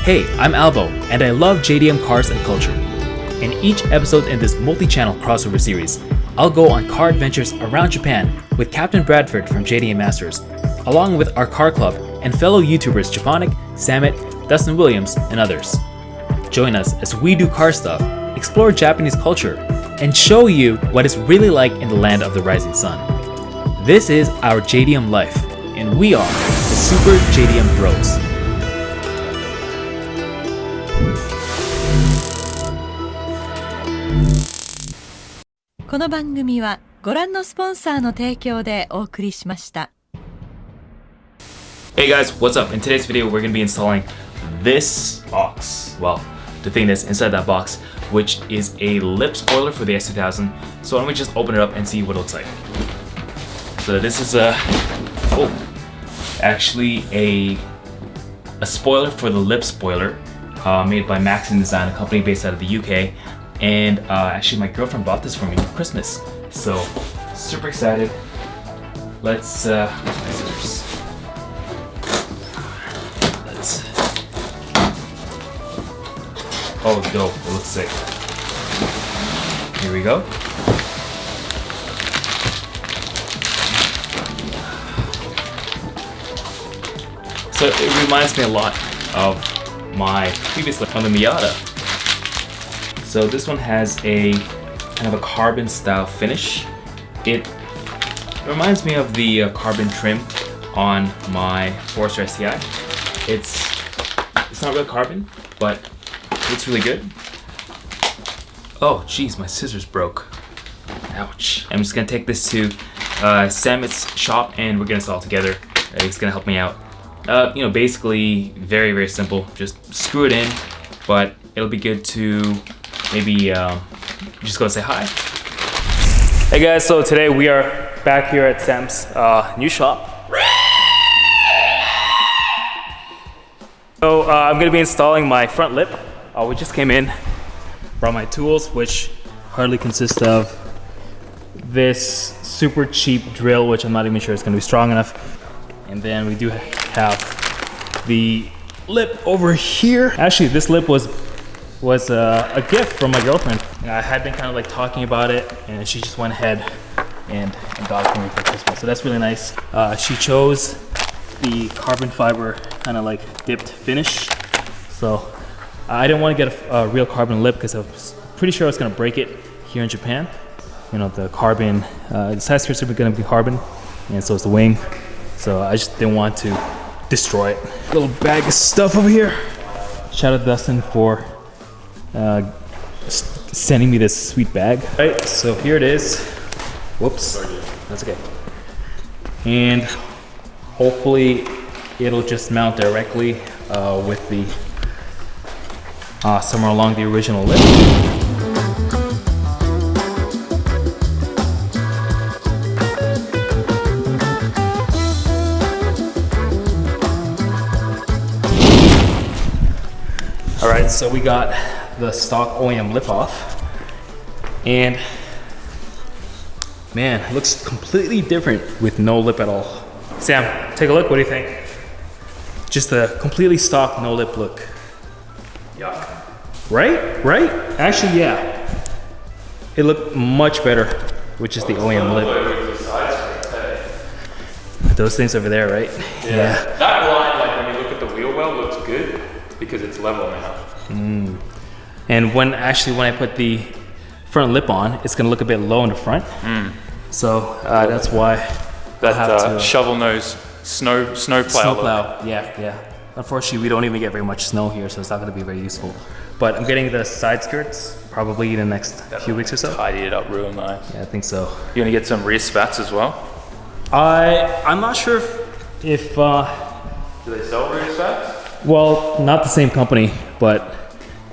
Hey, I'm ALBO, and I love JDM cars and culture. In each episode in this multi-channel crossover series, I'll go on car adventures around Japan with Captain Bradford from JDM Masters, along with our car club and fellow YouTubers Japonic, Sammit, Dustin Williams, and others. Join us as we do car stuff, explore Japanese culture, and show you what it's really like in the land of the rising sun. This is our JDM life, and we are the Super JDM Bros. この番組はご覧のスポンサーの提供でお送りしました。 Hey guys, what's up? In today's video, we're going to be installing this box. Well, the thing that's inside that box, which is a lip spoiler for the S2000. So why don't we just open it up and see what it looks like. So this is actually a spoiler for the lip spoiler made by Maxim Design, a company based out of the UK. And actually my girlfriend bought this for me for Christmas. So super excited. Let's where's my scissors? Oh, dope, it looks sick. Here we go. So it reminds me a lot of my previous lip on the Miata. So this one has a kind of a carbon style finish. It reminds me of the carbon trim on my Forester STI. It's not real carbon, but it looks really good. Oh geez, my scissors broke. Ouch. I'm just gonna take this to Sammit's shop and we're gonna install it together. It's gonna help me out. Basically very, very simple. Just screw it in, but it'll be good to maybe just go say hi. Hey guys, so today we are back here at Sam's new shop. So I'm gonna be installing my front lip. We just came in, brought my tools, which hardly consist of this super cheap drill, which I'm not even sure is gonna be strong enough. And then we do have the lip over here. Actually, this lip was a gift from my girlfriend. I had been kind of like talking about it and she just went ahead and got it for me for Christmas. So that's really nice. She chose the carbon fiber kind of like dipped finish. So I didn't want to get a real carbon lip because I was pretty sure I was going to break it here in Japan. You know, the carbon, the side skirts are going to be carbon and so is the wing. So I just didn't want to destroy it. Little bag of stuff over here. Shout out to Dustin for sending me this sweet bag. All right, so here it is. Whoops, that's okay. And hopefully it'll just mount directly with the somewhere along the original lip. All right, so we got the stock OEM lip off, and man, it looks completely different with no lip at all. Sam, take a look. What do you think? Just a completely stock no lip look. Yeah. Right? Actually, yeah. It looked much better with just the OEM lip. Those things over there, right? Yeah. That line, like when you look at the wheel well, looks good because it's level now. And when I put the front lip on, it's gonna look a bit low in the front. So that's why that I have to shovel nose snow plow. Yeah. Unfortunately, we don't even get very much snow here, so it's not gonna be very useful. But I'm getting the side skirts probably in the next few weeks or so. Tidy it up real nice. Yeah, I think so. You gonna get some rear spats as well? I'm not sure if do they sell rear spats? Well, not the same company, but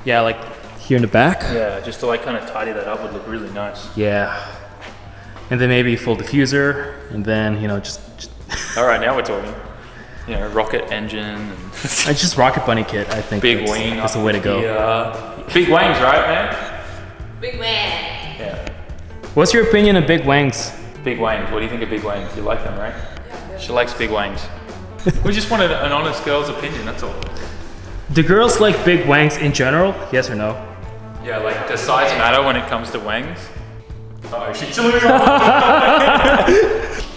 yeah, like here in the back. Yeah, just to like kind of tidy that up would look really nice. Yeah. And then maybe full diffuser, and then, just all right, now we're talking. Rocket engine. And just rocket bunny kit, I think. Big wing. That's the way to go. Big wings, right, man? Big wing. Yeah. What's your opinion of big wings? Big wings. What do you think of big wings? You like them, right? Yeah. She likes big wings. We just wanted an honest girl's opinion, that's all. Do girls like big wangs in general? Yes or no? Yeah, like does size matter when it comes to wangs? Oh, she's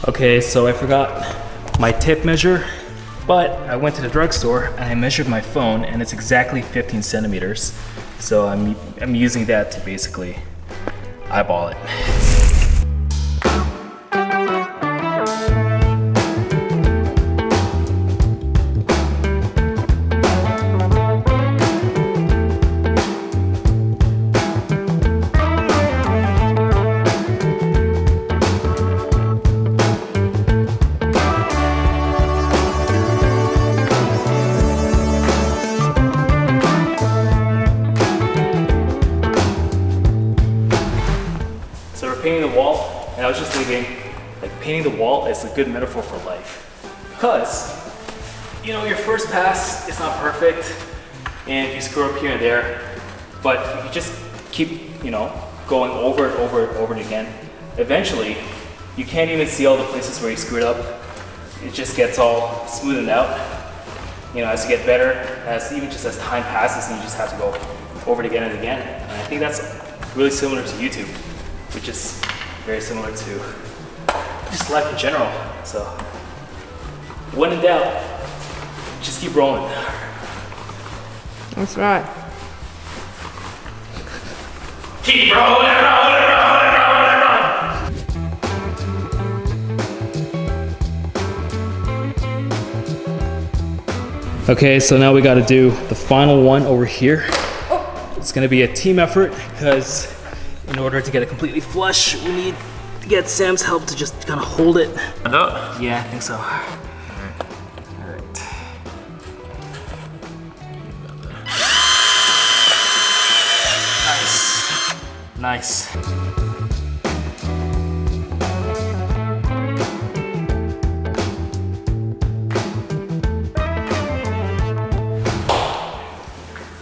Okay, so I forgot my tip measure, but I went to the drugstore and I measured my phone and it's exactly 15 centimeters. So I'm using that to basically eyeball it. So we're painting the wall, and I was just thinking, like painting the wall is a good metaphor for life. Because, you know, your first pass is not perfect, and you screw up here and there, but if you just keep, you know, going over and over and over and again, eventually, you can't even see all the places where you screwed up. It just gets all smoothed out. You know, as you get better, even just as time passes, and you just have to go over it again and again. And I think that's really similar to YouTube, which is very similar to just life in general. So, when in doubt, just keep rolling. That's right. Keep rolling, rolling, rolling, rolling, rolling. Okay, so now we got to do the final one over here. It's going to be a team effort because in order to get it completely flush, we need to get Sam's help to just kind of hold it. Yeah, I think so. All right. Nice.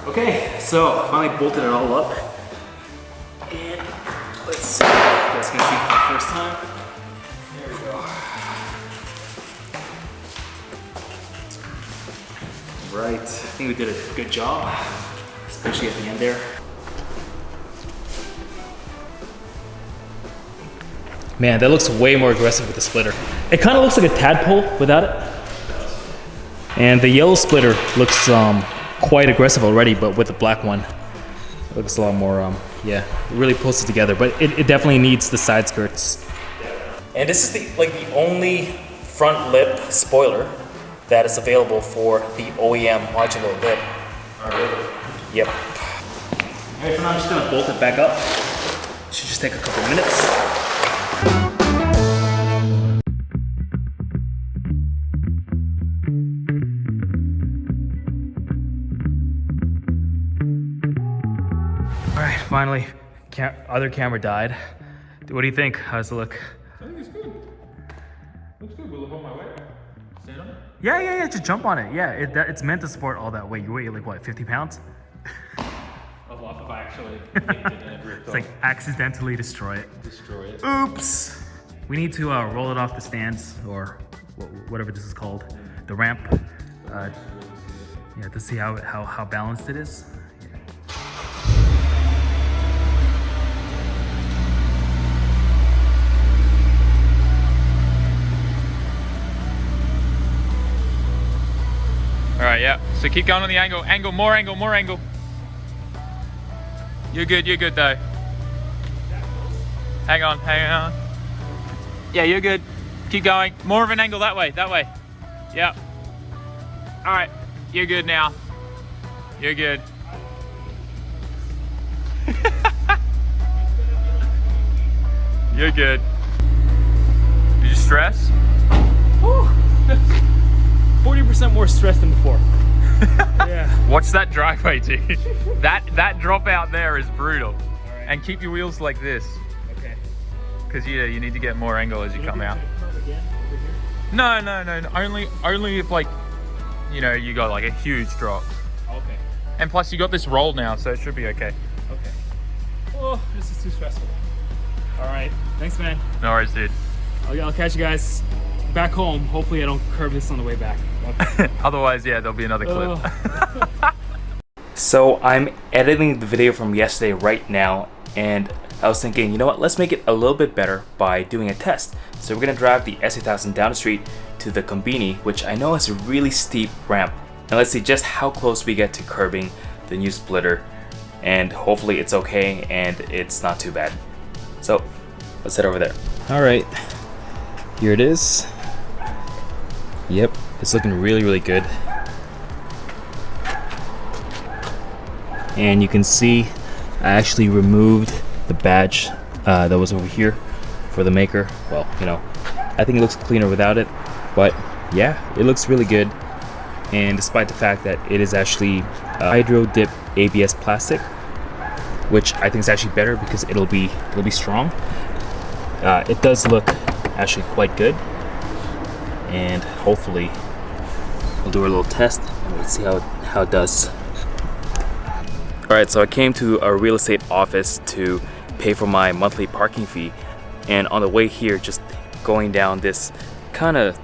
Okay, so finally bolted it all up. And let's see. You guys can see it for the first time. There we go. Right, I think we did a good job, especially at the end there. Man, that looks way more aggressive with the splitter. It kind of looks like a tadpole without it. And the yellow splitter looks quite aggressive already, but with the black one, it looks a lot more, yeah, it really pulls it together, but it definitely needs the side skirts. And this is the only front lip spoiler that is available for the OEM modular lip. Yep. Alright, for now I'm just gonna bolt it back up. Should just take a couple minutes. Alright, finally, other camera died. What do you think? How's it look? I think it's good. Looks good. Will it hold my weight? Stand on it? Yeah, just jump on it. Yeah, it's meant to support all that weight. You weigh like what, 50 pounds? A lot if I actually kicked it and it ripped It's like accidentally destroy it. destroy it. Oops! We need to roll it off the stands, or whatever this is called, the ramp. Yeah, to see how balanced it is. All right, yeah. So keep going on the angle. More angle. You're good though. Hang on. Yeah, you're good. Keep going. More of an angle that way. Yeah. All right, you're good now. You're good. You're good. Did you stress? 40% more stress than before. Yeah. Watch that driveway, dude. that drop out there is brutal. All right. And keep your wheels like this. Okay. Because you need to get more angle as you come out. Again, over here? No. Only if like, you know, you got like a huge drop. Okay. And plus you got this roll now, so it should be okay. Okay. Oh, this is too stressful. All right. Thanks, man. No worries, dude. I'll catch you guys back home, hopefully I don't curb this on the way back. Otherwise, yeah, there'll be another clip. So I'm editing the video from yesterday right now, and I was thinking, you know what, let's make it a little bit better by doing a test. So we're gonna drive the S2000 down the street to the Combini, which I know is a really steep ramp. And let's see just how close we get to curbing the new splitter, and hopefully it's okay and it's not too bad. So let's head over there. All right, here it is. Yep, it's looking really, really good. And you can see I actually removed the badge that was over here for the maker. Well, you know, I think it looks cleaner without it, but yeah, it looks really good. And despite the fact that it is actually hydro dip ABS plastic, which I think is actually better because it'll be strong. It does look actually quite good, and hopefully we'll do a little test and we'll see how it does. Alright, so I came to a real estate office to pay for my monthly parking fee, and on the way here, just going down this kind of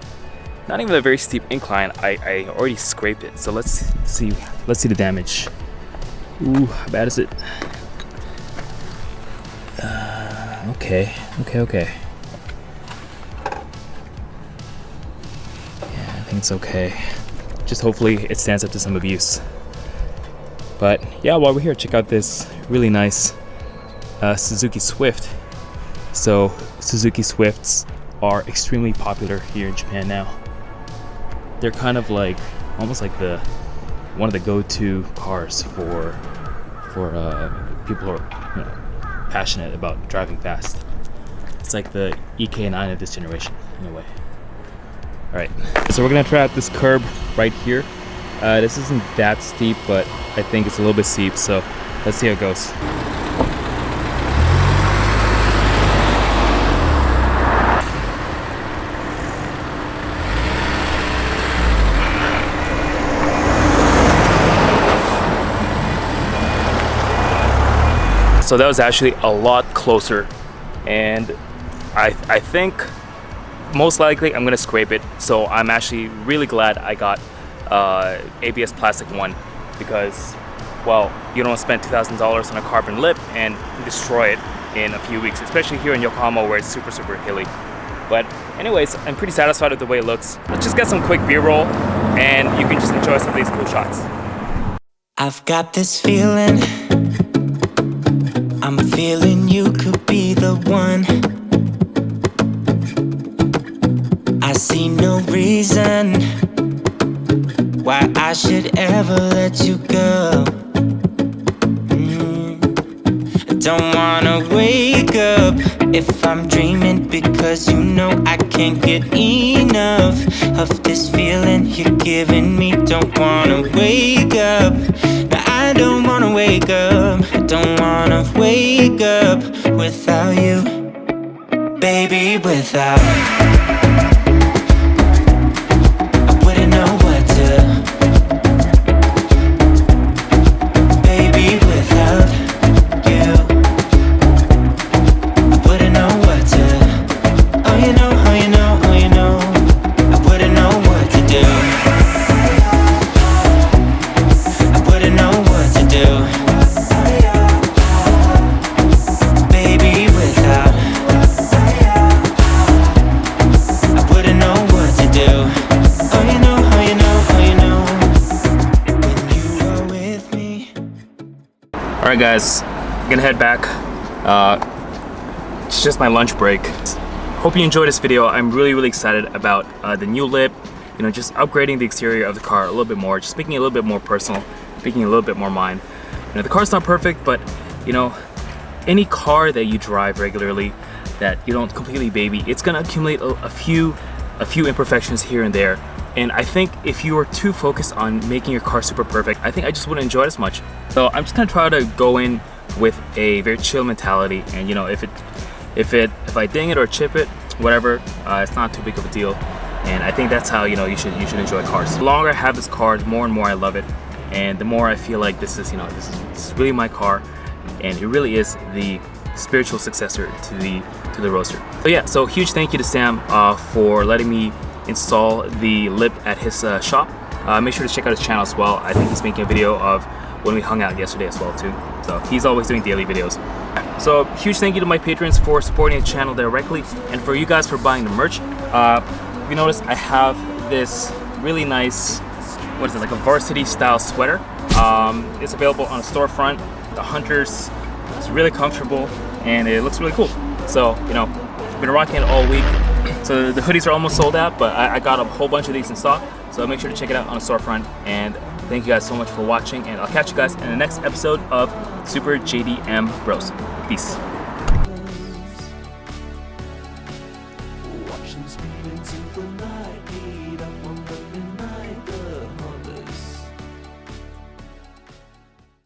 not even a very steep incline, I already scraped it. So let's see the damage. Ooh, how bad is it? Okay. Yeah, I think it's okay. Just hopefully it stands up to some abuse. But yeah, while we're here, check out this really nice Suzuki Swift. So Suzuki Swifts are extremely popular here in Japan now. They're kind of like almost like one of the go-to cars for people who are, you know, passionate about driving fast. It's like the EK9 of this generation, in a way. All right, so we're gonna try out this curb right here. This isn't that steep, but I think it's a little bit steep, so let's see how it goes. So that was actually a lot closer, and I think most likely I'm gonna scrape it. So I'm actually really glad I got ABS plastic one, because, well, you don't spend $2,000 on a carbon lip and destroy it in a few weeks, especially here in Yokohama where it's super hilly. But anyways, I'm pretty satisfied with the way it looks. Let's just get some quick B-roll and you can just enjoy some of these cool shots. I've got this feeling, I'm feeling you could be the one. I see no reason why I should ever let you go. I don't wanna wake up if I'm dreaming, because you know I can't get enough of this feeling you're giving me. Don't wanna wake up, no, I don't wanna wake up. I don't wanna wake up without you, baby, without. Alright guys, I'm gonna head back. It's just my lunch break. Hope you enjoyed this video. I'm really excited about the new lip, you know, just upgrading the exterior of the car a little bit more, just making it a little bit more personal, making it a little bit more mine. You know, the car's not perfect, but you know, any car that you drive regularly that you don't completely baby, it's gonna accumulate a few imperfections here and there. And I think if you are too focused on making your car super perfect, I think I just wouldn't enjoy it as much. So I'm just gonna try to go in with a very chill mentality, and you know, if I ding it or chip it, whatever, it's not too big of a deal. And I think that's how, you know, you should enjoy cars. The longer I have this car, the more and more I love it, and the more I feel like this is really my car, and it really is the spiritual successor to the roaster. So yeah, so huge thank you to Sam for letting me install the lip at his shop. Make sure to check out his channel as well. I think he's making a video of when we hung out yesterday as well too. So he's always doing daily videos. So huge thank you to my patrons for supporting the channel directly, and for you guys for buying the merch. If you notice, I have this really nice, what is it, like a varsity style sweater. It's available on a storefront, the Hunters. It's really comfortable and it looks really cool. So, you know, been rocking it all week. So the hoodies are almost sold out, but I got a whole bunch of these in stock. So make sure to check it out on the storefront. And thank you guys so much for watching, and I'll catch you guys in the next episode of Super JDM Bros. Peace.